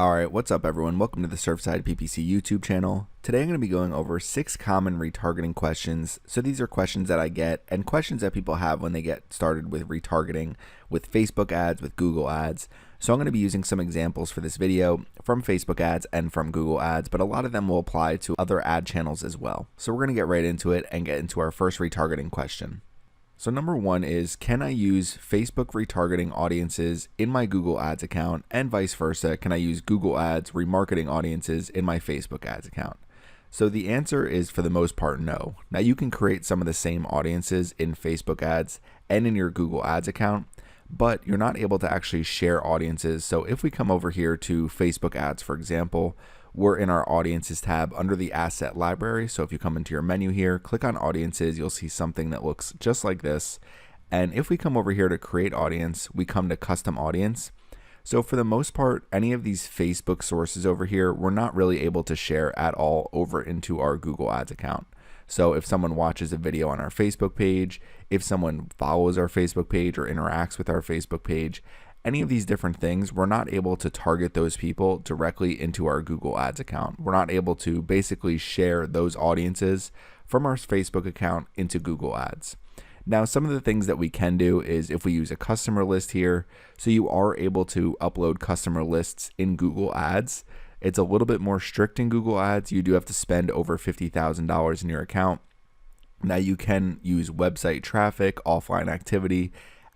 Alright, what's up everyone? Welcome to the Surfside PPC YouTube channel. Today I'm going to be going over 6 common retargeting questions. So these are questions that I get and questions that people have when they get started with retargeting with Facebook ads, with Google ads. So I'm going to be using some examples for this video from Facebook ads and from Google ads, but a lot of them will apply to other ad channels as well. So we're going to get right into it and get into our first retargeting question. So number 1 is, can I use Facebook retargeting audiences in my Google Ads account, and vice versa, can I use Google Ads remarketing audiences in my Facebook Ads account? So the answer is, for the most part, no. Now you can create some of the same audiences in Facebook ads and in your Google Ads account, but you're not able to actually share audiences. So if we come over here to Facebook ads, for example, we're in our audiences tab under the asset library. So if you come into your menu here, click on audiences, you'll see something that looks just like this. And if we come over here to create audience, we come to custom audience. So for the most part, any of these Facebook sources over here, we're not really able to share at all over into our Google Ads account. So if someone watches a video on our Facebook page, if someone follows our Facebook page or interacts with our Facebook page, any of these different things, we're not able to target those people directly into our Google Ads account. We're not able to basically share those audiences from our Facebook account into Google Ads. Now, some of the things that we can do is if we use a customer list here, so you are able to upload customer lists in Google Ads. It's a little bit more strict in Google Ads. You do have to spend over $50,000 in your account. Now you can use website traffic, offline activity,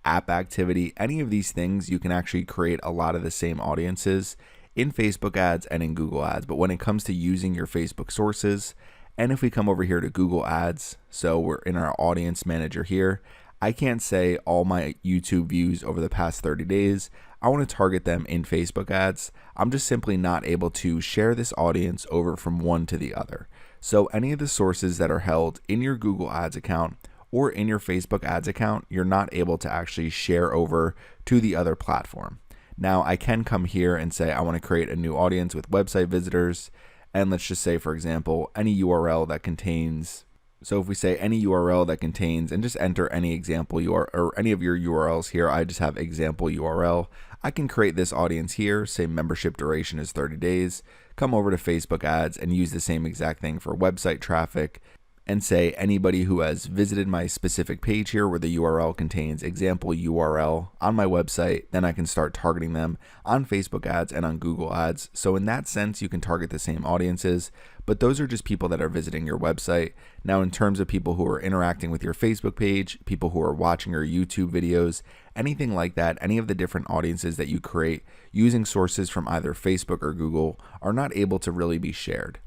app activity, any of these things. You can actually create a lot of the same audiences in Facebook ads and in Google ads. But when it comes to using your Facebook sources, and if we come over here to Google ads, so we're in our audience manager here, I can't say all my YouTube views over the past 30 days, I want to target them in Facebook ads. I'm just simply not able to share this audience over from one to the other. So any of the sources that are held in your Google ads account or in your Facebook ads account, you're not able to actually share over to the other platform. Now I can come here and say I want to create a new audience with website visitors, and let's just say, for example, any URL that contains, so if we say any URL that contains, and just enter any example URL or any of your URLs here, I just have example URL. I can create this audience here, say membership duration is 30 days, come over to Facebook ads and use the same exact thing for website traffic, and say anybody who has visited my specific page here where the URL contains example URL on my website, then I can start targeting them on Facebook ads and on Google ads. So in that sense, you can target the same audiences, but those are just people that are visiting your website. Now, in terms of people who are interacting with your Facebook page, people who are watching your YouTube videos, anything like that, any of the different audiences that you create using sources from either Facebook or Google are not able to really be shared.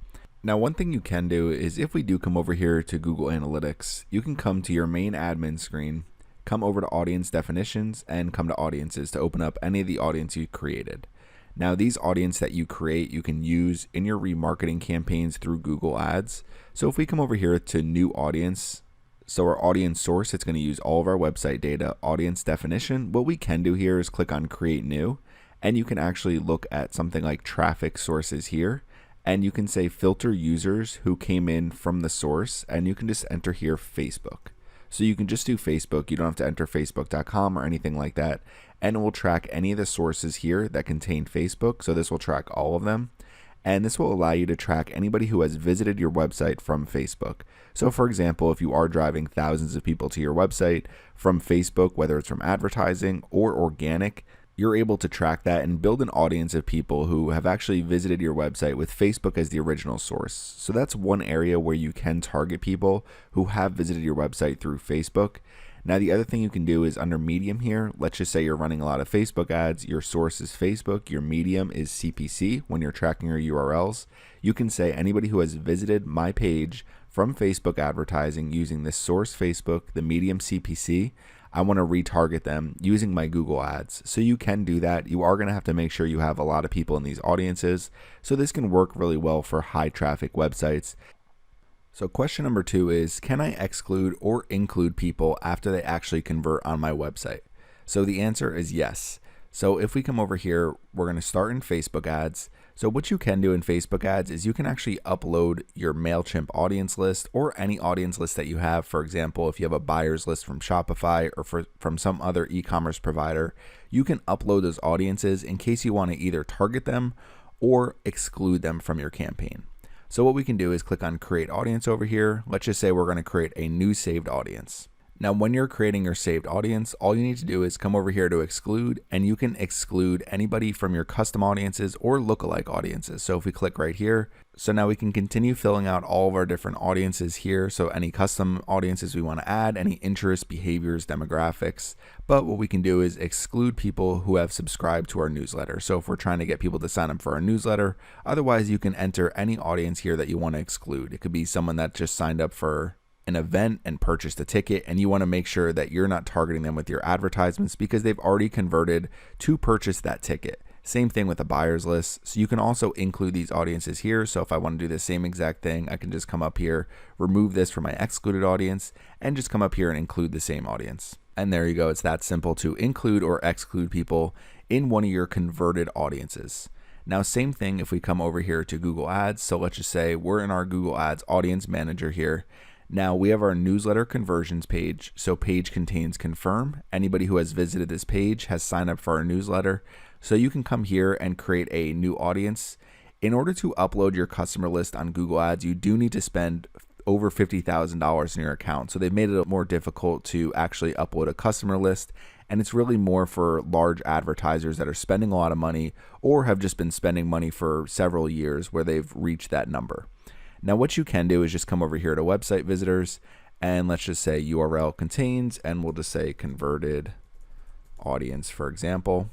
Now, one thing you can do is if we do come over here to Google Analytics, you can come to your main admin screen, come over to audience definitions, and come to audiences to open up any of the audience you created. Now, these audience that you create, you can use in your remarketing campaigns through Google Ads. So if we come over here to new audience, so our audience source, it's going to use all of our website data, audience definition. What we can do here is click on create new, and you can actually look at something like traffic sources here. And you can say filter users who came in from the source, and you can just enter here Facebook. So you can just do Facebook. You don't have to enter facebook.com or anything like that. And it will track any of the sources here that contain Facebook. So this will track all of them. And this will allow you to track anybody who has visited your website from Facebook. So for example, if you are driving thousands of people to your website from Facebook, whether it's from advertising or organic, you're able to track that and build an audience of people who have actually visited your website with Facebook as the original source. So that's one area where you can target people who have visited your website through Facebook. Now, the other thing you can do is under medium here, let's just say you're running a lot of Facebook ads, your source is Facebook, your medium is CPC when you're tracking your URLs. You can say anybody who has visited my page from Facebook advertising using this source Facebook, the medium CPC, I want to retarget them using my Google ads. So you can do that. You are going to have to make sure you have a lot of people in these audiences. So this can work really well for high traffic websites. So question number 2 is, can I exclude or include people after they actually convert on my website? So the answer is yes. So if we come over here, we're going to start in Facebook ads. So what you can do in Facebook ads is you can actually upload your MailChimp audience list or any audience list that you have. For example, if you have a buyer's list from Shopify or from some other e-commerce provider, you can upload those audiences in case you want to either target them or exclude them from your campaign. So what we can do is click on create audience over here. Let's just say we're going to create a new saved audience. Now, when you're creating your saved audience, all you need to do is come over here to exclude, and you can exclude anybody from your custom audiences or lookalike audiences. So if we click right here, so now we can continue filling out all of our different audiences here. So any custom audiences we want to add, any interests, behaviors, demographics. But what we can do is exclude people who have subscribed to our newsletter. So if we're trying to get people to sign up for our newsletter, otherwise you can enter any audience here that you want to exclude. It could be someone that just signed up for an event and purchased a ticket, and you want to make sure that you're not targeting them with your advertisements because they've already converted to purchase that ticket. Same thing with a buyer's list. So you can also include these audiences here. So if I want to do the same exact thing, I can just come up here, remove this from my excluded audience, and just come up here and include the same audience. And there you go. It's that simple to include or exclude people in one of your converted audiences. Now, same thing if we come over here to Google Ads. So let's just say we're in our Google Ads audience manager here. Now we have our newsletter conversions page. So page contains confirm. Anybody who has visited this page has signed up for our newsletter. So you can come here and create a new audience. In order to upload your customer list on Google Ads, you do need to spend over $50,000 in your account. So they've made it more difficult to actually upload a customer list. And it's really more for large advertisers that are spending a lot of money or have just been spending money for several years where they've reached that number. Now, what you can do is just come over here to website visitors, and let's just say URL contains, and we'll just say converted audience, for example.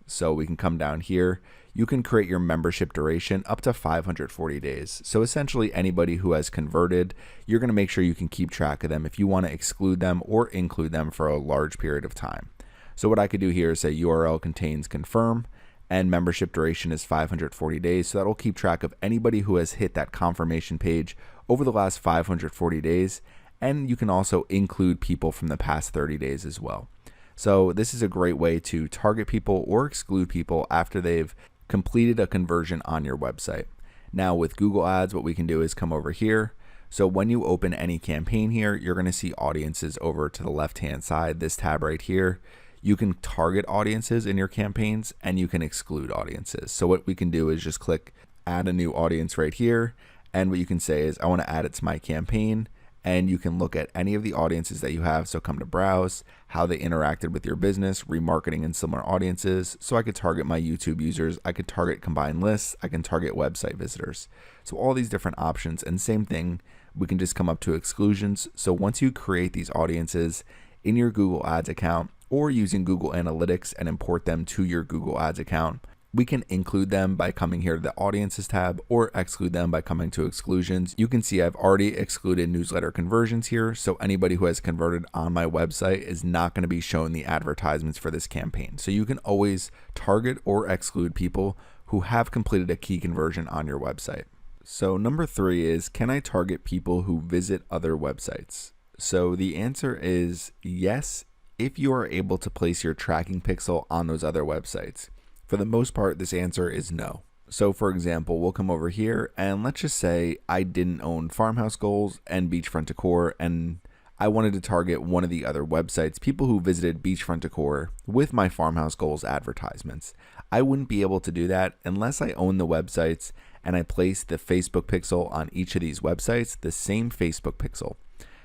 So we can come down here. You can create your membership duration up to 540 days. So essentially anybody who has converted, you're going to make sure you can keep track of them if you want to exclude them or include them for a large period of time. So what I could do here is say URL contains confirm, and membership duration is 540 days. So that'll keep track of anybody who has hit that confirmation page over the last 540 days. And you can also include people from the past 30 days as well. So this is a great way to target people or exclude people after they've completed a conversion on your website. Now with Google Ads, what we can do is come over here. So when you open any campaign here, you're going to see audiences over to the left-hand side, this tab right here. You can target audiences in your campaigns and you can exclude audiences. So what we can do is just click add a new audience right here. And what you can say is I want to add it to my campaign, and you can look at any of the audiences that you have. So come to browse, how they interacted with your business, remarketing and similar audiences. So I could target my YouTube users. I could target combined lists. I can target website visitors. So all these different options, and same thing, we can just come up to exclusions. So once you create these audiences in your Google Ads account, or using Google Analytics and import them to your Google Ads account, we can include them by coming here to the audiences tab or exclude them by coming to exclusions. You can see I've already excluded newsletter conversions here. So anybody who has converted on my website is not going to be shown the advertisements for this campaign. So you can always target or exclude people who have completed a key conversion on your website. So number 3 is, can I target people who visit other websites? So the answer is yes, if you are able to place your tracking pixel on those other websites. For the most part, this answer is no. So for example, we'll come over here and let's just say I didn't own Farmhouse Goals and Beachfront Decor, and I wanted to target one of the other websites, people who visited Beachfront Decor with my Farmhouse Goals advertisements. I wouldn't be able to do that unless I own the websites and I place the Facebook pixel on each of these websites, the same Facebook pixel.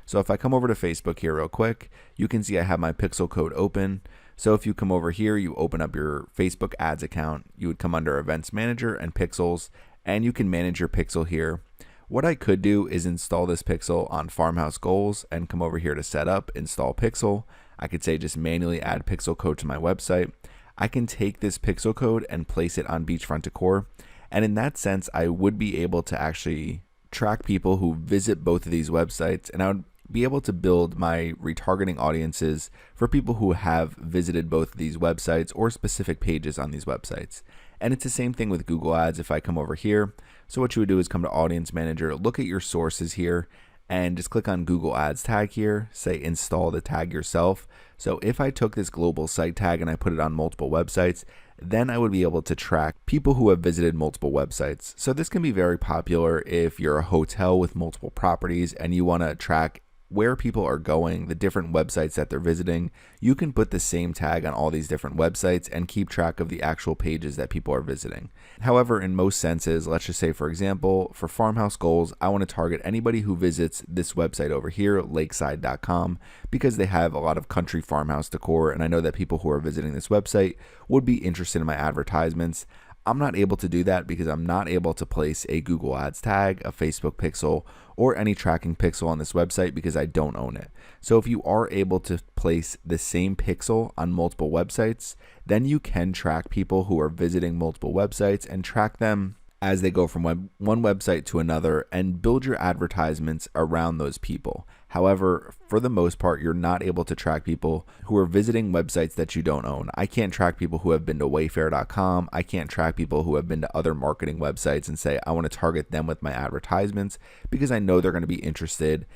So if I come over to Facebook here real quick, you can see I have my pixel code open. So if you come over here, you open up your Facebook ads account, you would come under Events Manager and Pixels, and you can manage your pixel here. What I could do is install this pixel on Farmhouse Goals and come over here to Setup, Install Pixel. I could say just manually add pixel code to my website. I can take this pixel code and place it on Beachfront Decor. And in that sense, I would be able to actually track people who visit both of these websites, and I would be able to build my retargeting audiences for people who have visited both of these websites or specific pages on these websites. And it's the same thing with Google Ads if I come over here. So what you would do is come to Audience Manager, look at your sources here, and just click on Google Ads tag here, say install the tag yourself. So if I took this global site tag and I put it on multiple websites, then I would be able to track people who have visited multiple websites. So this can be very popular if you're a hotel with multiple properties and you want to track where people are going, the different websites that they're visiting. You can put the same tag on all these different websites and keep track of the actual pages that people are visiting. However, in most senses, let's just say, for example, for farmhouse goals, I want to target anybody who visits this website over here, lakeside.com, because they have a lot of country farmhouse decor, and I know that people who are visiting this website would be interested in my advertisements. I'm not able to do that because I'm not able to place a Google Ads tag, a Facebook pixel, or any tracking pixel on this website because I don't own it. So if you are able to place the same pixel on multiple websites, then you can track people who are visiting multiple websites and track them as they go from one website to another and build your advertisements around those people. However, for the most part, you're not able to track people who are visiting websites that you don't own. I can't track people who have been to wayfair.com. I can't track people who have been to other marketing websites and say, I want to target them with my advertisements because I know they're going to be interested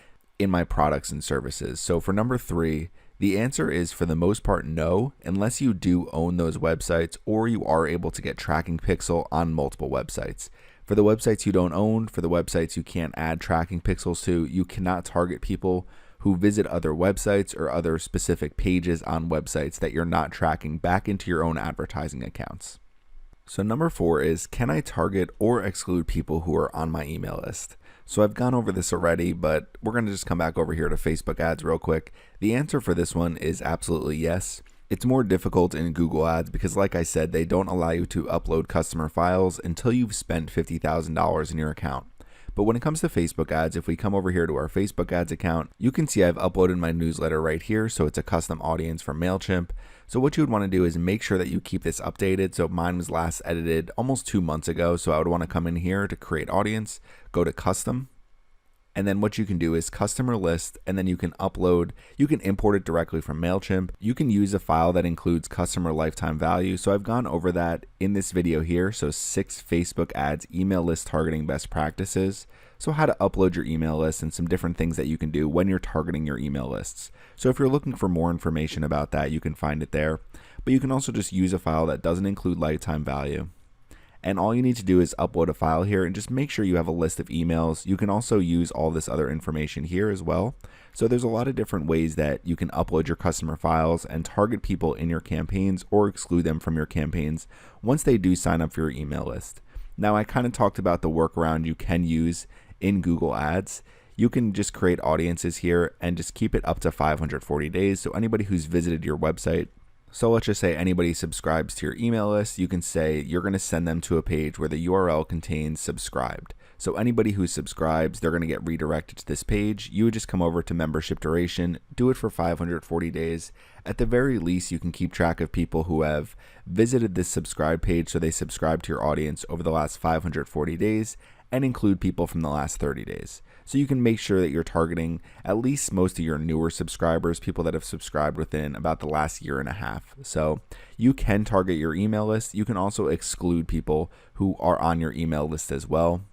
in my products and services. So for number 3, the answer is for the most part no, unless you do own those websites or you are able to get tracking pixel on multiple websites. For the websites you don't own, for the websites you can't add tracking pixels to, you cannot target people who visit other websites or other specific pages on websites that you're not tracking back into your own advertising accounts. So number 4 is, can I target or exclude people who are on my email list? So I've gone over this already, but we're going to just come back over here to Facebook ads real quick. The answer for this one is absolutely yes. It's more difficult in Google Ads because, like I said, they don't allow you to upload customer files until you've spent $50,000 in your account. But when it comes to Facebook ads, if we come over here to our Facebook ads account, you can see I've uploaded my newsletter right here. So it's a custom audience from MailChimp. So what you would want to do is make sure that you keep this updated. So mine was last edited almost 2 months ago. So I would want to come in here to create audience, go to custom. And then what you can do is customer list, and then you can import it directly from MailChimp. You can use a file that includes customer lifetime value. So I've gone over that in this video here. So 6 Facebook ads email list targeting best practices. So how to upload your email list and some different things that you can do when you're targeting your email lists. So if you're looking for more information about that, you can find it there. But you can also just use a file that doesn't include lifetime value. And all you need to do is upload a file here and just make sure you have a list of emails. You can also use all this other information here as well. So there's a lot of different ways that you can upload your customer files and target people in your campaigns or exclude them from your campaigns once they do sign up for your email list. Now, I kind of talked about the workaround you can use in Google Ads. You can just create audiences here and just keep it up to 540 days. So anybody who's visited your website, so let's just say anybody subscribes to your email list, you can say you're going to send them to a page where the URL contains subscribed. So anybody who subscribes, they're going to get redirected to this page. You would just come over to membership duration, do it for 540 days. At the very least, you can keep track of people who have visited this subscribe page, so they subscribe to your audience over the last 540 days, and include people from the last 30 days. So you can make sure that you're targeting at least most of your newer subscribers, people that have subscribed within about the last year and a half. So you can target your email list. You can also exclude people who are on your email list as well.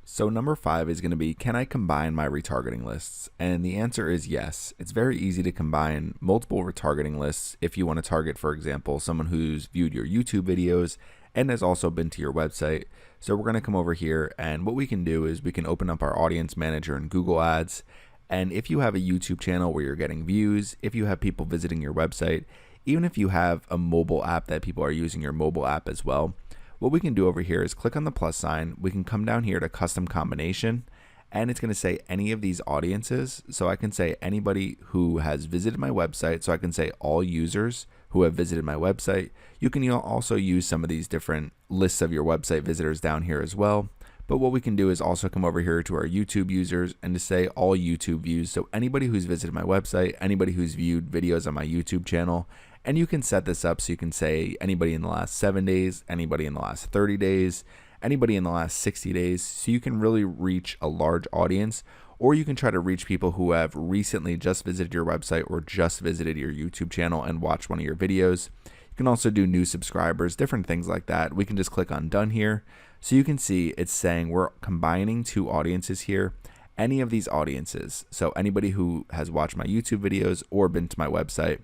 So number 5 is going to be, can I combine my retargeting lists? And the answer is yes. It's very easy to combine multiple retargeting lists if you want to target, for example, someone who's viewed your YouTube videos and has also been to your website. So we're going to come over here, and what we can do is we can open up our audience manager in Google Ads. And if you have a YouTube channel where you're getting views, if you have people visiting your website, even if you have a mobile app that people are using your mobile app as well, what we can do over here is click on the plus sign. We can come down here to custom combination, and it's going to say any of these audiences. So I can say anybody who has visited my website. So I can say all users who have visited my website. You can also use some of these different lists of your website visitors down here as well. But what we can do is also come over here to our YouTube users and to say all YouTube views. So anybody who's visited my website, anybody who's viewed videos on my YouTube channel. And you can set this up so you can say anybody in the last 7 days, anybody in the last 30 days, anybody in the last 60 days. So you can really reach a large audience, or you can try to reach people who have recently just visited your website or just visited your YouTube channel and watched one of your videos. You can also do new subscribers, different things like that. We can just click on done here. So you can see it's saying we're combining 2 audiences here, any of these audiences. So anybody who has watched my YouTube videos or been to my website.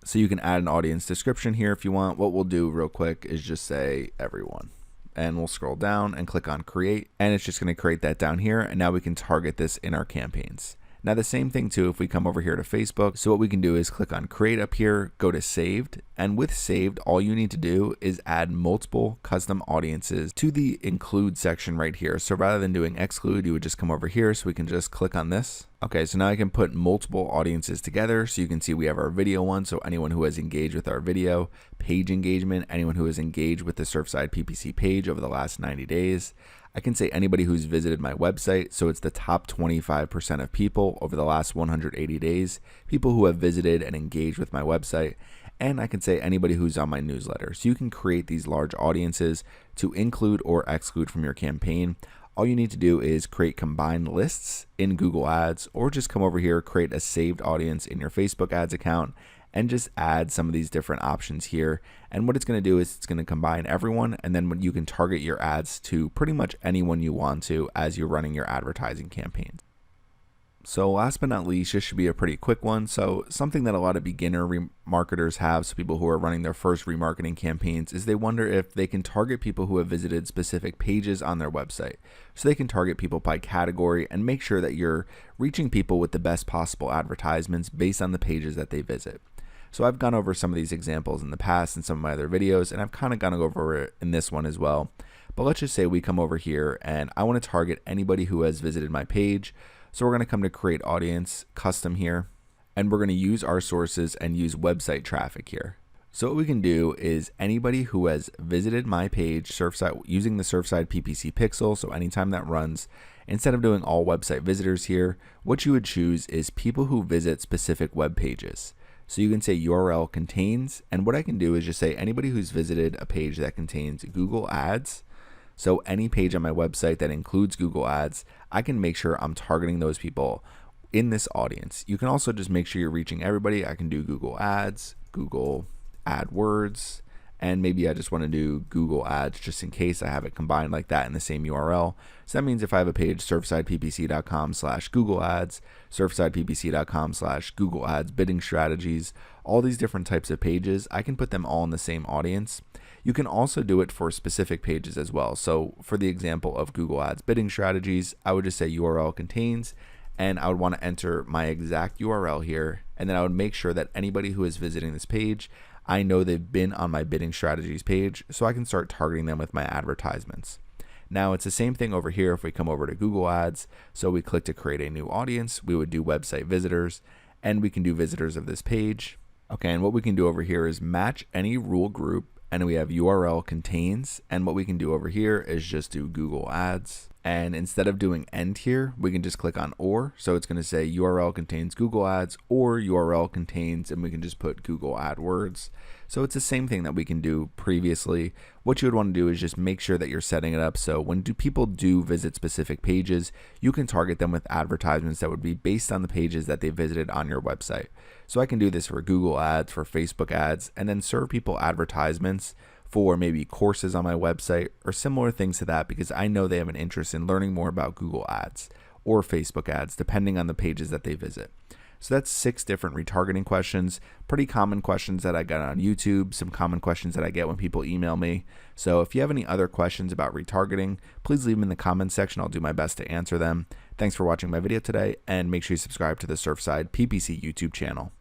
So you can add an audience description here if you want. What we'll do real quick is just say everyone. And we'll scroll down and click on create. And it's just going to create that down here. And now we can target this in our campaigns. Now the same thing too if we come over here to Facebook. So what we can do is click on create up here, go to saved, and with saved all you need to do is add multiple custom audiences to the include section right here. So rather than doing exclude, you would just come over here, so we can just click on this. Okay, so now I can put multiple audiences together. So you can see we have our video one, so anyone who has engaged with our video, page engagement, anyone who has engaged with the Surfside PPC page over the last 90 days. I can say anybody who's visited my website, so it's the top 25% of people over the last 180 days, people who have visited and engaged with my website, and I can say anybody who's on my newsletter. So you can create these large audiences to include or exclude from your campaign. All you need to do is create combined lists in Google Ads, or just come over here, create a saved audience in your Facebook ads account, and just add some of these different options here. And what it's going to do is it's going to combine everyone, and then you can target your ads to pretty much anyone you want to as you're running your advertising campaigns. So last but not least, this should be a pretty quick one. So something that a lot of beginner remarketers have, so people who are running their first remarketing campaigns, is they wonder if they can target people who have visited specific pages on their website. So they can target people by category and make sure that you're reaching people with the best possible advertisements based on the pages that they visit. So I've gone over some of these examples in the past in some of my other videos, and I've kind of gone over it in this one as well. But let's just say we come over here and I want to target anybody who has visited my page. So we're going to come to create audience custom here, and we're going to use our sources and use website traffic here. So what we can do is anybody who has visited my page Surfside using the Surfside PPC pixel. So anytime that runs, instead of doing all website visitors here, what you would choose is people who visit specific web pages. So you can say URL contains, and what I can do is just say anybody who's visited a page that contains Google Ads. So any page on my website that includes Google Ads, I can make sure I'm targeting those people in this audience. You can also just make sure you're reaching everybody. I can do Google Ads, Google AdWords, and maybe I just want to do Google Ads just in case I have it combined like that in the same URL. So that means if I have a page, surfsideppc.com/Google Ads, surfsideppc.com/Google Ads bidding strategies, all these different types of pages, I can put them all in the same audience. You can also do it for specific pages as well. So for the example of Google Ads bidding strategies, I would just say URL contains, and I would want to enter my exact URL here. And then I would make sure that anybody who is visiting this page, I know they've been on my bidding strategies page, so I can start targeting them with my advertisements. Now it's the same thing over here if we come over to Google Ads. So we click to create a new audience, we would do website visitors, and we can do visitors of this page. Okay, and what we can do over here is match any rule group, and we have URL contains, and what we can do over here is just do Google Ads. And instead of doing end here, we can just click on or. So it's going to say URL contains Google Ads or URL contains, and we can just put Google AdWords. So it's the same thing that we can do previously. What you would want to do is just make sure that you're setting it up so when people do visit specific pages, you can target them with advertisements that would be based on the pages that they visited on your website. So I can do this for Google Ads, for Facebook ads, and then serve people advertisements for maybe courses on my website or similar things to that, because I know they have an interest in learning more about Google Ads or Facebook ads, depending on the pages that they visit. So that's 6 different retargeting questions, pretty common questions that I got on YouTube, some common questions that I get when people email me. So if you have any other questions about retargeting, please leave them in the comments section. I'll do my best to answer them. Thanks for watching my video today, and make sure you subscribe to the Surfside PPC YouTube channel.